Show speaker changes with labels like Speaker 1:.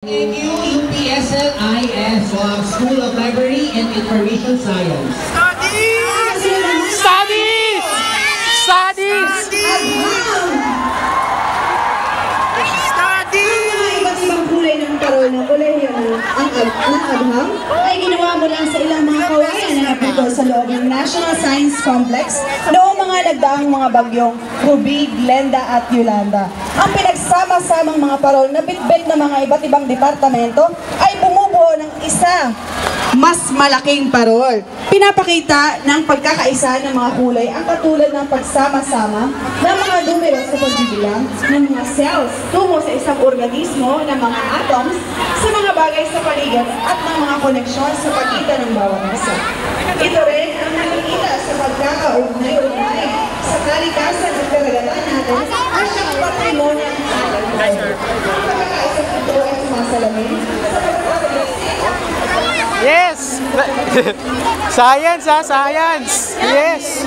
Speaker 1: Thank you, UPSL-IS School of Library and Information Science.
Speaker 2: Studies! Studies! Studies!
Speaker 3: Iba't ibang kulay ng parol ng kolehiyo ang agham ay ginawa mula sa ilang mga kawayan na napito sa loob ng National Science Complex noong mga nagdaang mga bagyong Ruby, Glenda at Yolanda. Ang pinagsama-samang mga parol na bitbit ng mga iba't ibang departamento ay bumubuo ng isa mas malaking parol. Pinapakita ng pagkakaisa ng mga kulay ang katulad ng pagsama-sama ng mga numero sa pagbibilang ng mga cells tungo sa isang organismo ng mga atoms sa mga bagay sa paligid at ng mga koneksyon sa pagitan ng bawat isa. Ito rin ang nakikita sa pagkakaugnay-ugnay sa kalikasan at karagatan natin at siyang patrimonyo ng ating buhay. Pagkakaisa ito ay sumasalamin sa
Speaker 2: Yes! Science, ha? Science! Yes!